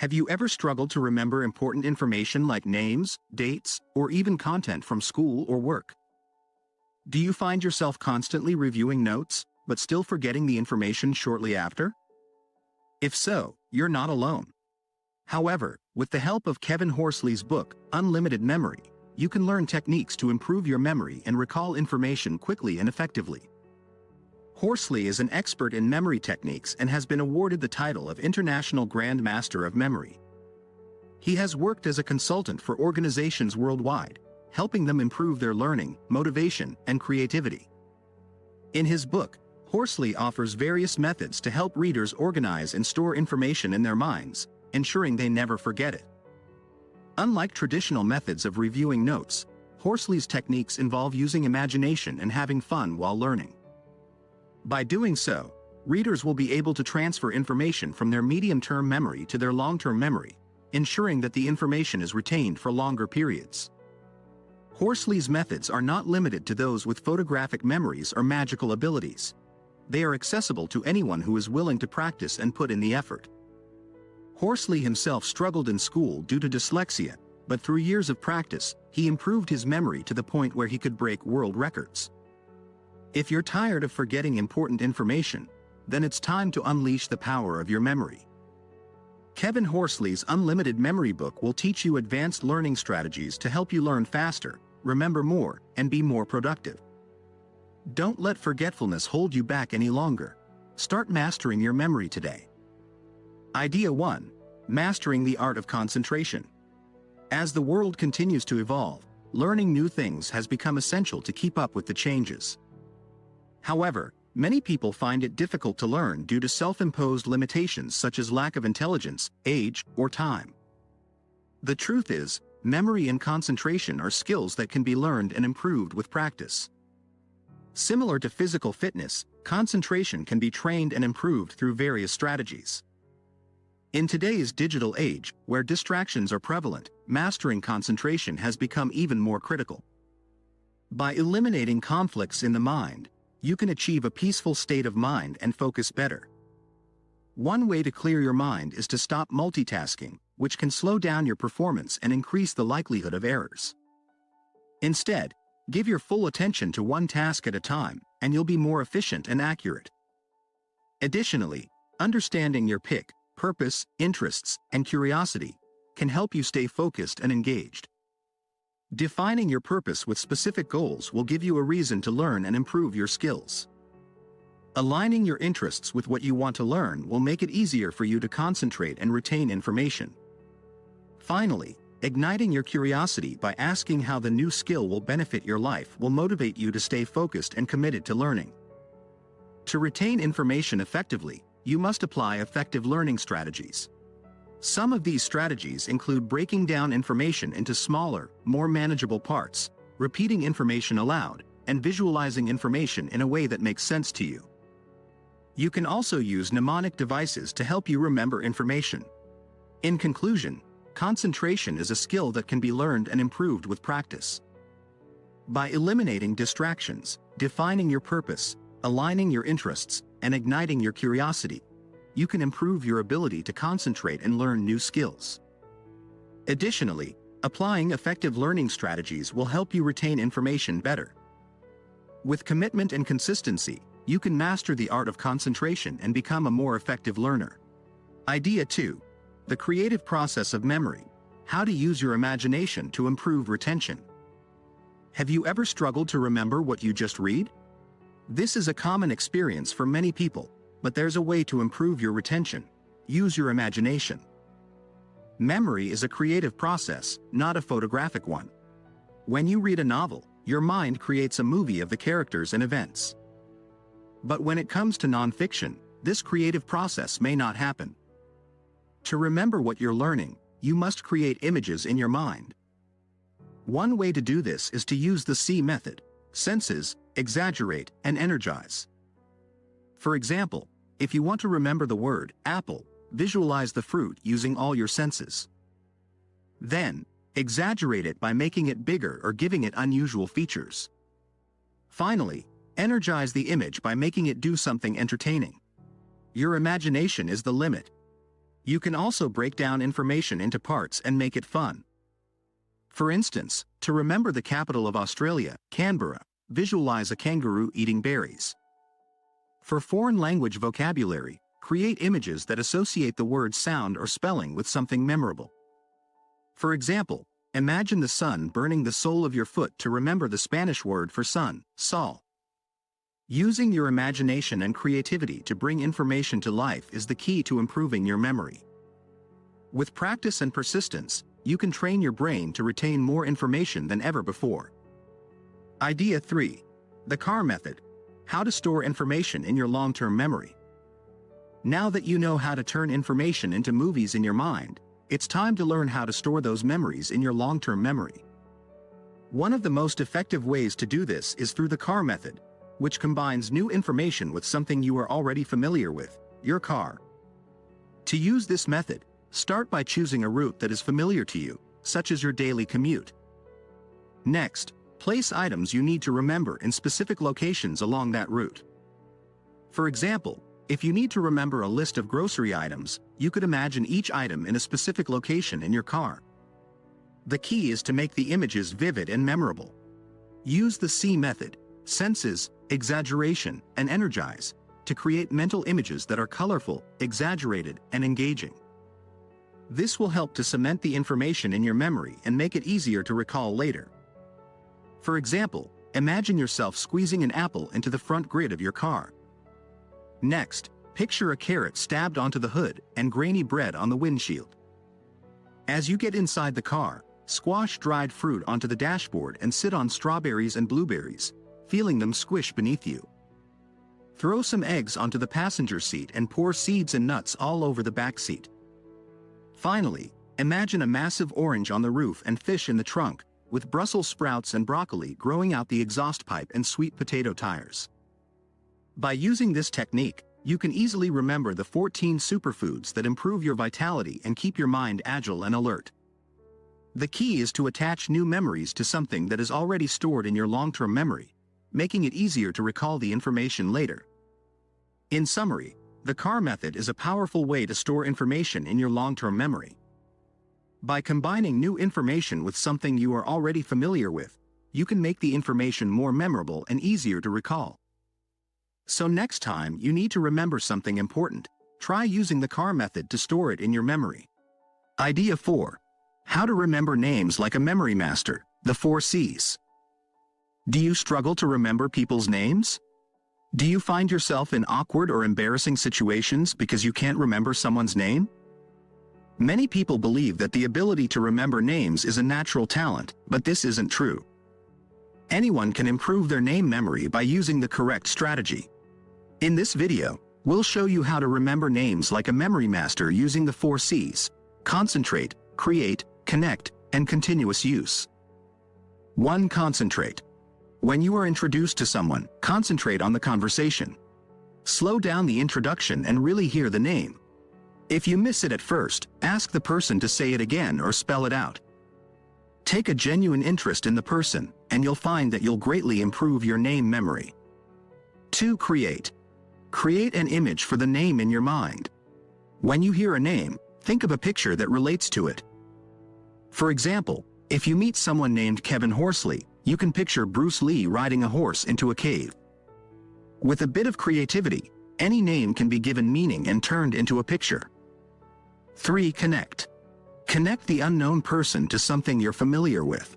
Have you ever struggled to remember important information like names, dates, or even content from school or work? Do you find yourself constantly reviewing notes, but still forgetting the information shortly after? If so, you're not alone. However, with the help of Kevin Horsley's book, Unlimited Memory, you can learn techniques to improve your memory and recall information quickly and effectively. Horsley is an expert in memory techniques and has been awarded the title of International Grand Master of Memory. He has worked as a consultant for organizations worldwide, helping them improve their learning, motivation, and creativity. In his book, Horsley offers various methods to help readers organize and store information in their minds, ensuring they never forget it. Unlike traditional methods of reviewing notes, Horsley's techniques involve using imagination and having fun while learning. By doing so, readers will be able to transfer information from their medium-term memory to their long-term memory, ensuring that the information is retained for longer periods. Horsley's methods are not limited to those with photographic memories or magical abilities. They are accessible to anyone who is willing to practice and put in the effort. Horsley himself struggled in school due to dyslexia, but through years of practice, he improved his memory to the point where he could break world records. If you're tired of forgetting important information, then it's time to unleash the power of your memory. Kevin Horsley's Unlimited Memory book will teach you advanced learning strategies to help you learn faster, remember more, and be more productive. Don't let forgetfulness hold you back any longer. Start mastering your memory today. Idea 1. Mastering the art of concentration. As the world continues to evolve, learning new things has become essential to keep up with the changes. However, many people find it difficult to learn due to self-imposed limitations such as lack of intelligence, age, or time. The truth is, memory and concentration are skills that can be learned and improved with practice. Similar to physical fitness, concentration can be trained and improved through various strategies. In today's digital age, where distractions are prevalent, mastering concentration has become even more critical. By eliminating conflicts in the mind, you can achieve a peaceful state of mind and focus better. One way to clear your mind is to stop multitasking, which can slow down your performance and increase the likelihood of errors. Instead, give your full attention to one task at a time, and you'll be more efficient and accurate. Additionally, understanding your pick, purpose, interests, and curiosity can help you stay focused and engaged. Defining your purpose with specific goals will give you a reason to learn and improve your skills. Aligning your interests with what you want to learn will make it easier for you to concentrate and retain information. Finally, igniting your curiosity by asking how the new skill will benefit your life will motivate you to stay focused and committed to learning. To retain information effectively, you must apply effective learning strategies. Some of these strategies include breaking down information into smaller, more manageable parts, repeating information aloud, and visualizing information in a way that makes sense to you. You can also use mnemonic devices to help you remember information. In conclusion, concentration is a skill that can be learned and improved with practice. By eliminating distractions, defining your purpose, aligning your interests, and igniting your curiosity, you can improve your ability to concentrate and learn new skills. Additionally, applying effective learning strategies will help you retain information better. With commitment and consistency, you can master the art of concentration and become a more effective learner. Idea 2. The creative process of memory. How to use your imagination to improve retention. Have you ever struggled to remember what you just read? This is a common experience for many people, but there's a way to improve your retention. Use your imagination. Memory is a creative process, not a photographic one. When you read a novel, your mind creates a movie of the characters and events. But when it comes to nonfiction, this creative process may not happen. To remember what you're learning, you must create images in your mind. One way to do this is to use the C method: senses, exaggerate, and energize. For example, if you want to remember the word apple, visualize the fruit using all your senses. Then, exaggerate it by making it bigger or giving it unusual features. Finally, energize the image by making it do something entertaining. Your imagination is the limit. You can also break down information into parts and make it fun. For instance, to remember the capital of Australia, Canberra, visualize a kangaroo eating berries. For foreign language vocabulary, create images that associate the word sound or spelling with something memorable. For example, imagine the sun burning the sole of your foot to remember the Spanish word for sun, sol. Using your imagination and creativity to bring information to life is the key to improving your memory. With practice and persistence, you can train your brain to retain more information than ever before. Idea 3. The CAR method. How to store information in your long-term memory. Now that you know how to turn information into movies in your mind, it's time to learn how to store those memories in your long-term memory. One of the most effective ways to do this is through the CAR method, which combines new information with something you are already familiar with, your car. To use this method, start by choosing a route that is familiar to you, such as your daily commute. Next, place items you need to remember in specific locations along that route. For example, if you need to remember a list of grocery items, you could imagine each item in a specific location in your car. The key is to make the images vivid and memorable. Use the C method, senses, exaggeration, and energize, to create mental images that are colorful, exaggerated, and engaging. This will help to cement the information in your memory and make it easier to recall later. For example, imagine yourself squeezing an apple into the front grid of your car. Next, picture a carrot stabbed onto the hood and grainy bread on the windshield. As you get inside the car, squash dried fruit onto the dashboard and sit on strawberries and blueberries, feeling them squish beneath you. Throw some eggs onto the passenger seat and pour seeds and nuts all over the back seat. Finally, imagine a massive orange on the roof and fish in the trunk, with Brussels sprouts and broccoli growing out the exhaust pipe and sweet potato tires. By using this technique, you can easily remember the 14 superfoods that improve your vitality and keep your mind agile and alert. The key is to attach new memories to something that is already stored in your long-term memory, making it easier to recall the information later. In summary, the CAR method is a powerful way to store information in your long-term memory. By combining new information with something you are already familiar with, you can make the information more memorable and easier to recall. So next time you need to remember something important, try using the CAR method to store it in your memory. Idea 4. How to remember names like a memory master, the 4 C's. Do you struggle to remember people's names? Do you find yourself in awkward or embarrassing situations because you can't remember someone's name? Many people believe that the ability to remember names is a natural talent, but this isn't true. Anyone can improve their name memory by using the correct strategy. In this video, we'll show you how to remember names like a memory master using the 4 C's: concentrate, create, connect, and continuous use. 1. Concentrate. When you are introduced to someone, concentrate on the conversation. Slow down the introduction and really hear the name. If you miss it at first, ask the person to say it again or spell it out. Take a genuine interest in the person, and you'll find that you'll greatly improve your name memory. 2. Create. Create an image for the name in your mind. When you hear a name, think of a picture that relates to it. For example, if you meet someone named Kevin Horsley, you can picture Bruce Lee riding a horse into a cave. With a bit of creativity, any name can be given meaning and turned into a picture. 3. Connect. Connect the unknown person to something you're familiar with.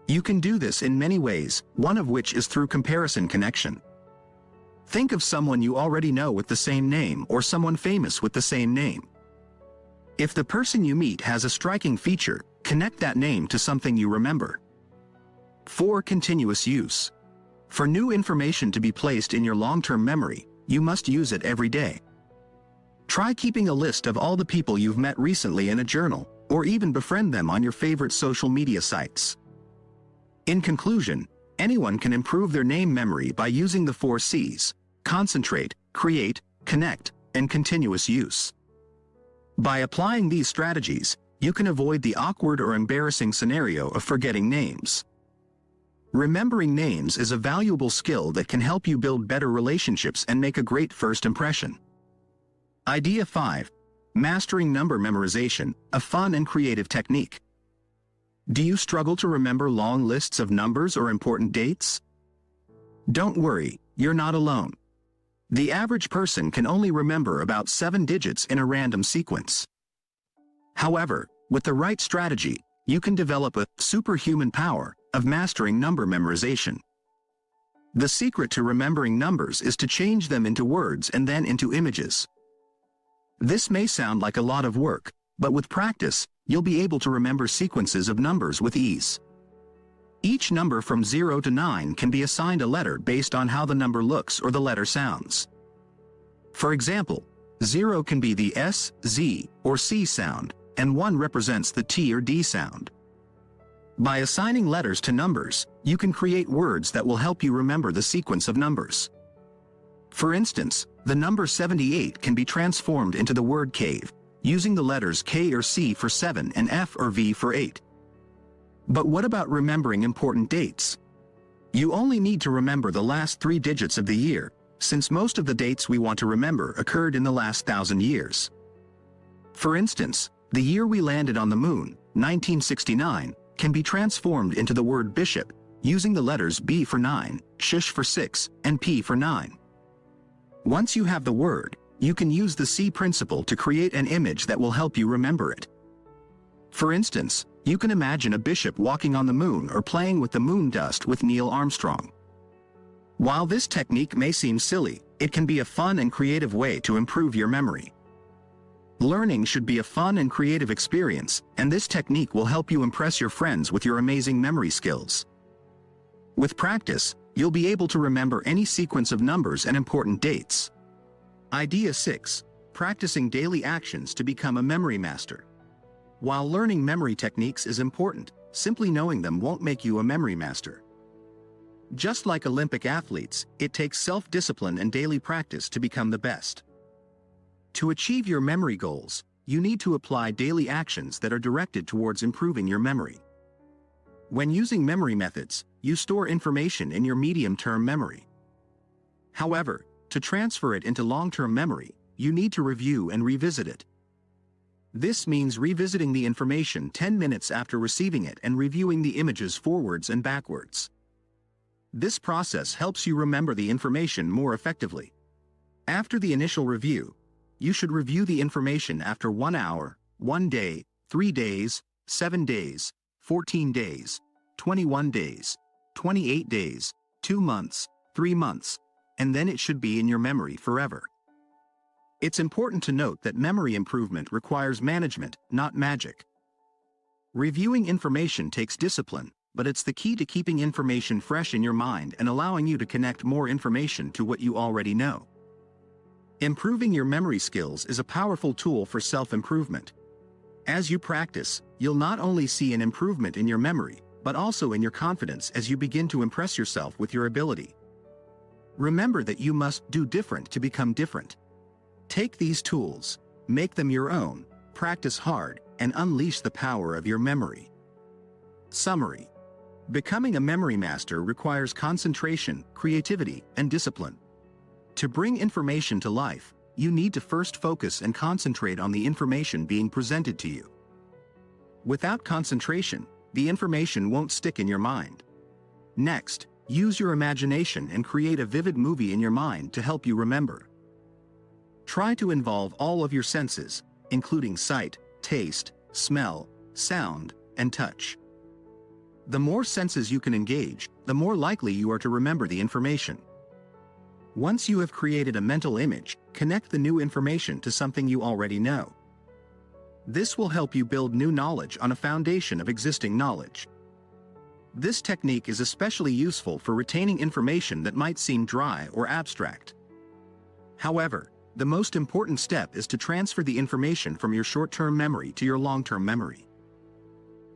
You can do this in many ways, one of which is through comparison connection. Think of someone you already know with the same name or someone famous with the same name. If the person you meet has a striking feature, connect that name to something you remember. 4. Continuous use. For new information to be placed in your long-term memory, you must use it every day. Try keeping a list of all the people you've met recently in a journal, or even befriend them on your favorite social media sites. In conclusion, anyone can improve their name memory by using the 4 C's: concentrate, create, connect, and continuous use. By applying these strategies, you can avoid the awkward or embarrassing scenario of forgetting names. Remembering names is a valuable skill that can help you build better relationships and make a great first impression. Idea 5. Mastering number memorization, a fun and creative technique. Do you struggle to remember long lists of numbers or important dates? Don't worry, you're not alone. The average person can only remember about 7 digits in a random sequence. However, with the right strategy, you can develop a superhuman power of mastering number memorization. The secret to remembering numbers is to change them into words and then into images. This may sound like a lot of work, but with practice, you'll be able to remember sequences of numbers with ease. Each number from 0 to 9 can be assigned a letter based on how the number looks or the letter sounds. For example, 0 can be the S, Z, or C sound, and 1 represents the T or D sound. By assigning letters to numbers, you can create words that will help you remember the sequence of numbers. For instance, the number 78 can be transformed into the word cave, using the letters K or C for 7 and F or V for 8. But what about remembering important dates? You only need to remember the last 3 digits of the year, since most of the dates we want to remember occurred in the last 1,000 years. For instance, the year we landed on the moon, 1969, can be transformed into the word bishop, using the letters B for 9, sh for 6, and P for 9. Once you have the word, you can use the C principle to create an image that will help you remember it. For instance, you can imagine a bishop walking on the moon or playing with the moon dust with Neil Armstrong. While this technique may seem silly, it can be a fun and creative way to improve your memory. Learning should be a fun and creative experience, and this technique will help you impress your friends with your amazing memory skills. With practice, you'll be able to remember any sequence of numbers and important dates. Idea 6. Practicing daily actions to become a memory master. While learning memory techniques is important, simply knowing them won't make you a memory master. Just like Olympic athletes, it takes self-discipline and daily practice to become the best. To achieve your memory goals, you need to apply daily actions that are directed towards improving your memory. When using memory methods, you store information in your medium-term memory. However, to transfer it into long-term memory, you need to review and revisit it. This means revisiting the information 10 minutes after receiving it and reviewing the images forwards and backwards. This process helps you remember the information more effectively. After the initial review, you should review the information after 1 hour, 1 day, 3 days, 7 days, 14 days, 21 days, 28 days, 2 months, 3 months, and then it should be in your memory forever. It's important to note that memory improvement requires management, not magic. Reviewing information takes discipline, but it's the key to keeping information fresh in your mind and allowing you to connect more information to what you already know. Improving your memory skills is a powerful tool for self-improvement. As you practice, you'll not only see an improvement in your memory, but also in your confidence as you begin to impress yourself with your ability. Remember that you must do different to become different. Take these tools, make them your own, practice hard, and unleash the power of your memory. Summary. Becoming a memory master requires concentration, creativity, and discipline. To bring information to life, you need to first focus and concentrate on the information being presented to you. Without concentration, the information won't stick in your mind. Next, use your imagination and create a vivid movie in your mind to help you remember. Try to involve all of your senses, including sight, taste, smell, sound, and touch. The more senses you can engage, the more likely you are to remember the information. Once you have created a mental image, connect the new information to something you already know. This will help you build new knowledge on a foundation of existing knowledge. This technique is especially useful for retaining information that might seem dry or abstract. However, the most important step is to transfer the information from your short-term memory to your long-term memory.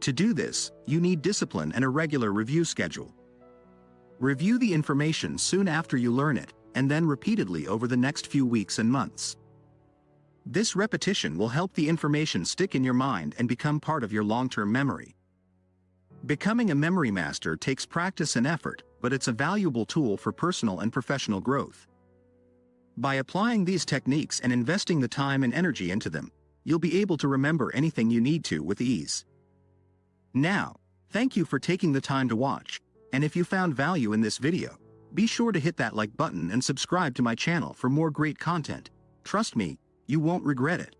To do this, you need discipline and a regular review schedule. Review the information soon after you learn it, and then repeatedly over the next few weeks and months. This repetition will help the information stick in your mind and become part of your long-term memory. Becoming a memory master takes practice and effort, but it's a valuable tool for personal and professional growth. By applying these techniques and investing the time and energy into them, you'll be able to remember anything you need to with ease. Now, thank you for taking the time to watch, and if you found value in this video, be sure to hit that like button and subscribe to my channel for more great content. Trust me, you won't regret it.